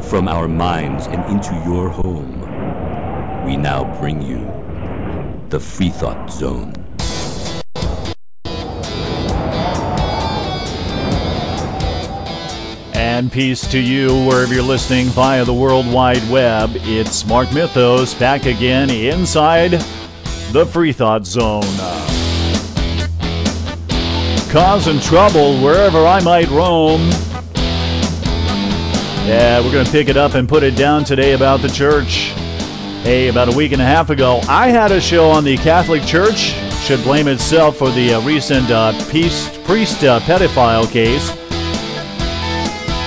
From our minds and into your home, we now bring you the Freethought Zone. And peace to you wherever you're listening via the World Wide Web. It's Mark Mythos back again inside the Freethought Zone. Causing trouble wherever I might roam. Yeah, we're going to pick it up and put it down today about the church. Hey, about a week and a half ago, I had a show on the Catholic Church. Should blame itself for the recent priest pedophile case.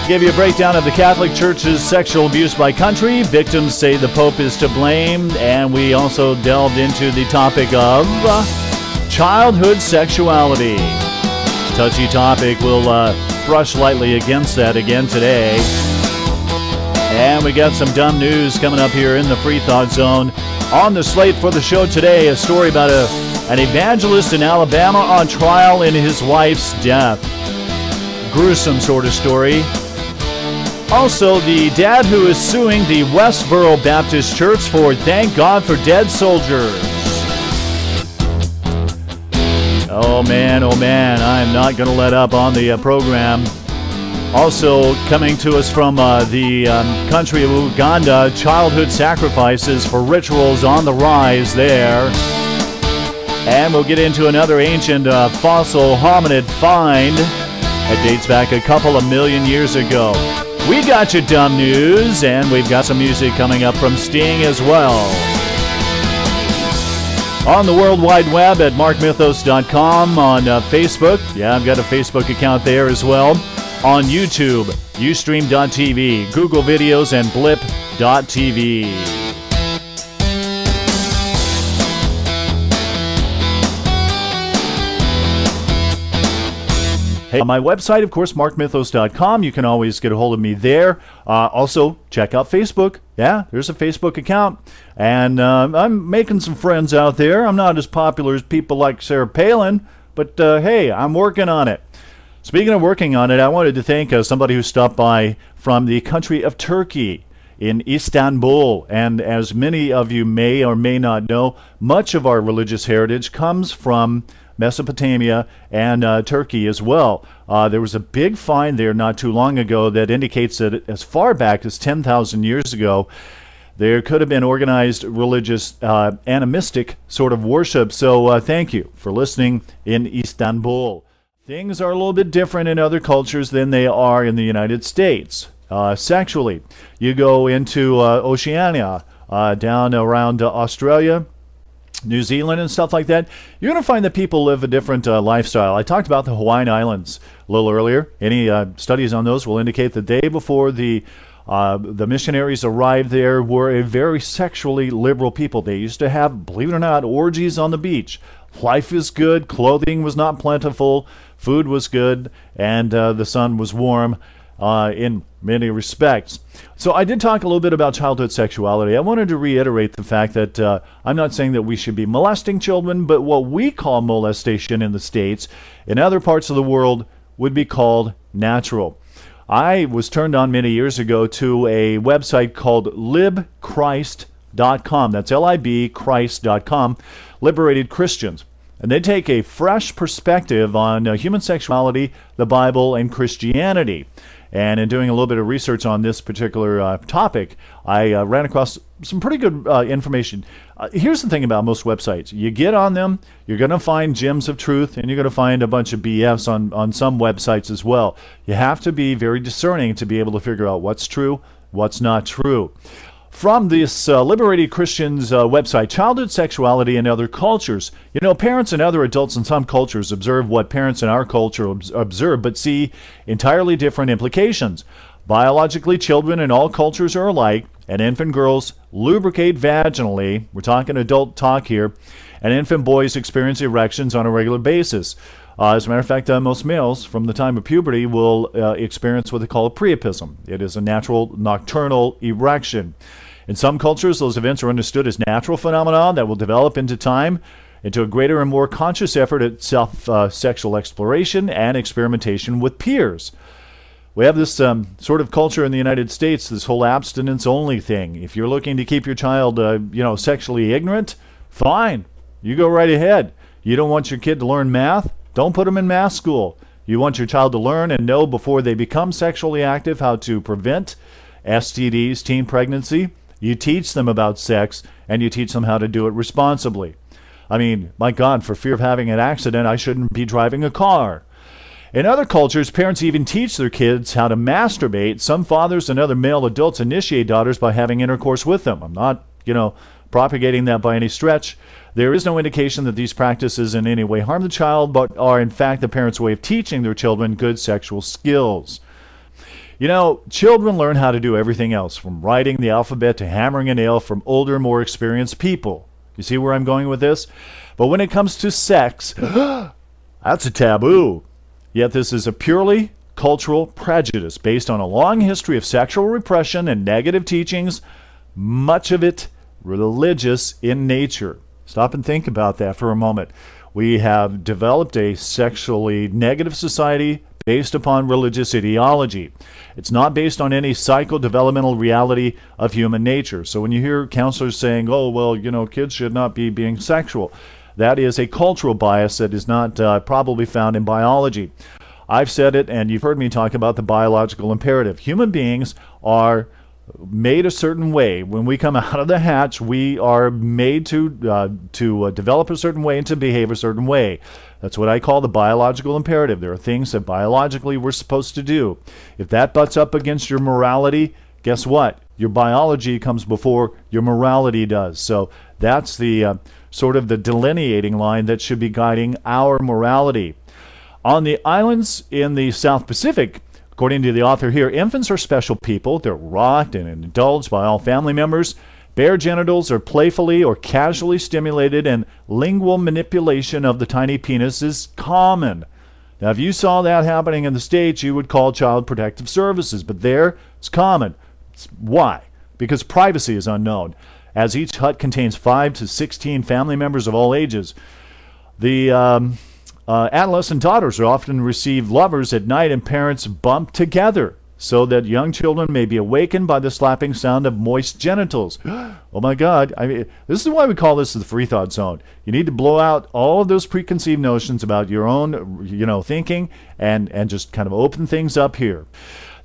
Gave you a breakdown of the Catholic Church's sexual abuse by country. Victims say the Pope is to blame. And we also delved into the topic of childhood sexuality. Touchy topic. We'll brush lightly against that again today. And we got some dumb news coming up here in the Freethought Zone. On the slate for the show today, a story about an evangelist in Alabama on trial in his wife's death. Gruesome sort of story. Also, the dad who is suing the Westboro Baptist Church for Thank God for Dead Soldiers. Oh man, I'm not going to let up on the program. Also, coming to us from the country of Uganda, childhood sacrifices for rituals on the rise there. And we'll get into another ancient fossil hominid find that dates back a couple of million years ago. We got your dumb news, and we've got some music coming up from Sting as well. On the World Wide Web at markmythos.com, on Facebook. Yeah, I've got a Facebook account there as well. On YouTube, Ustream.tv, Google Videos, and Blip.tv. Hey, my website, of course, markmythos.com. You can always get a hold of me there. Also, check out Facebook. Yeah, there's a Facebook account. And I'm making some friends out there. I'm not as popular as people like Sarah Palin, but hey, I'm working on it. Speaking of working on it, I wanted to thank somebody who stopped by from the country of Turkey in Istanbul. And as many of you may or may not know, much of our religious heritage comes from Mesopotamia and Turkey as well. There was a big find there not too long ago that indicates that as far back as 10,000 years ago, there could have been organized religious animistic sort of worship. So thank you for listening in Istanbul. Things are a little bit different in other cultures than they are in the United States. Sexually, you go into Oceania, down around Australia, New Zealand and stuff like that, you're going to find that people live a different lifestyle. I talked about the Hawaiian Islands a little earlier. Any studies on those will indicate the day before the missionaries arrived there were a very sexually liberal people. They used to have, believe it or not, orgies on the beach. Life is good, clothing was not plentiful, food was good, and the sun was warm in many respects. So I did talk a little bit about childhood sexuality. I wanted to reiterate the fact that I'm not saying that we should be molesting children, but what we call molestation in the States, in other parts of the world, would be called natural. I was turned on many years ago to a website called libchrist.com. That's L-I-B, Christ.com, Liberated Christians. And they take a fresh perspective on human sexuality, the Bible, and Christianity. And in doing a little bit of research on this particular topic, I ran across some pretty good information. Here's the thing about most websites. You get on them, you're going to find gems of truth, and you're going to find a bunch of BS on some websites as well. You have to be very discerning to be able to figure out what's true, what's not true. From this Liberated Christians website, Childhood Sexuality in Other Cultures. You know, parents and other adults in some cultures observe what parents in our culture observe, but see entirely different implications. Biologically, children in all cultures are alike, and infant girls lubricate vaginally. We're talking adult talk here. And infant boys experience erections on a regular basis. As a matter of fact, most males from the time of puberty will experience what they call a priapism. It is a natural nocturnal erection. In some cultures, those events are understood as natural phenomena that will develop into time into a greater and more conscious effort at self-sexual exploration and experimentation with peers. We have this sort of culture in the United States, this whole abstinence-only thing. If you're looking to keep your child, sexually ignorant, fine. You go right ahead. You don't want your kid to learn math? Don't put them in math school. You want your child to learn and know before they become sexually active how to prevent STDs, teen pregnancy. You teach them about sex, and you teach them how to do it responsibly. I mean, my God, for fear of having an accident, I shouldn't be driving a car. In other cultures, parents even teach their kids how to masturbate. Some fathers and other male adults initiate daughters by having intercourse with them. I'm not, propagating that by any stretch. There is no indication that these practices in any way harm the child, but are in fact the parents' way of teaching their children good sexual skills. Children learn how to do everything else, from writing the alphabet to hammering a nail, from older, more experienced people. You see where I'm going with this? But when it comes to sex, that's a taboo. Yet this is a purely cultural prejudice based on a long history of sexual repression and negative teachings, much of it religious in nature. Stop and think about that for a moment. We have developed a sexually negative society based upon religious ideology. It's not based on any psychodevelopmental reality of human nature. So when you hear counselors saying, kids should not be being sexual, that is a cultural bias that is not probably found in biology. I've said it, and you've heard me talk about the biological imperative. Human beings are made a certain way. When we come out of the hatch, we are made to develop a certain way and to behave a certain way. That's what I call the biological imperative. There are things that biologically we're supposed to do. If that butts up against your morality, guess what? Your biology comes before your morality does. So that's the sort of the delineating line that should be guiding our morality. On the islands in the South Pacific, according to the author here, infants are special people. They're rocked and indulged by all family members. Bare genitals are playfully or casually stimulated, and lingual manipulation of the tiny penis is common. Now, if you saw that happening in the States, you would call Child Protective Services, but there, it's common. Why? Because privacy is unknown. As each hut contains 5 to 16 family members of all ages, the adolescent daughters are often receive lovers at night, and parents bump together so that young children may be awakened by the slapping sound of moist genitals. Oh my God. I mean, this is why we call this the Freethought Zone. You need to blow out all of those preconceived notions about your own, thinking and just kind of open things up here.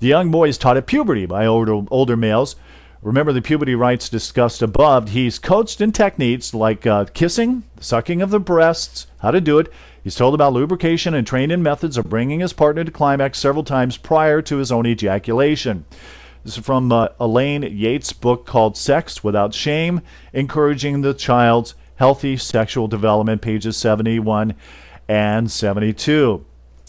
The young boy is taught at puberty by older males. Remember the puberty rites discussed above. He's coached in techniques like kissing, sucking of the breasts, how to do it. He's told about lubrication and trained in methods of bringing his partner to climax several times prior to his own ejaculation. This is from Elaine Yates' book called Sex Without Shame, Encouraging the Child's Healthy Sexual Development, pages 71 and 72.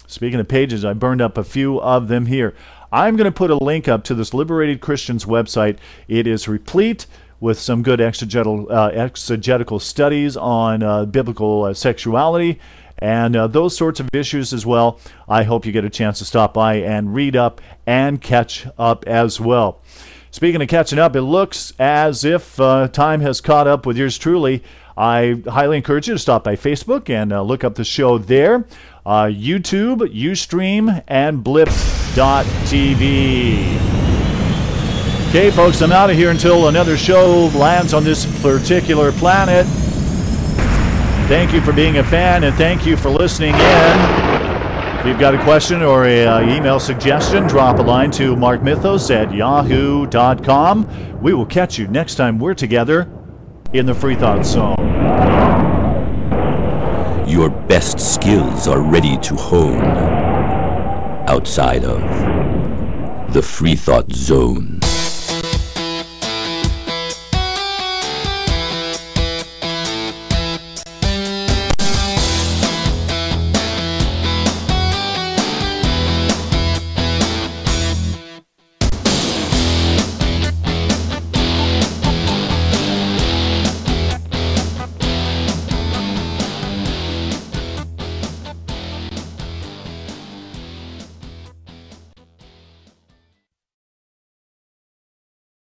Speaking of pages, I burned up a few of them here. I'm going to put a link up to this Liberated Christians website. It is replete with some good exegetical studies on biblical sexuality and those sorts of issues as well. I hope you get a chance to stop by and read up and catch up as well. Speaking of catching up, it looks as if time has caught up with yours truly. I highly encourage you to stop by Facebook and look up the show there. YouTube, Ustream, and Blip.tv. Okay, folks, I'm out of here until another show lands on this particular planet. Thank you for being a fan, and thank you for listening in. If you've got a question or an email suggestion, drop a line to markmythos@yahoo.com. We will catch you next time we're together in the Freethought Zone. Your best skills are ready to hone outside of the Freethought Zone.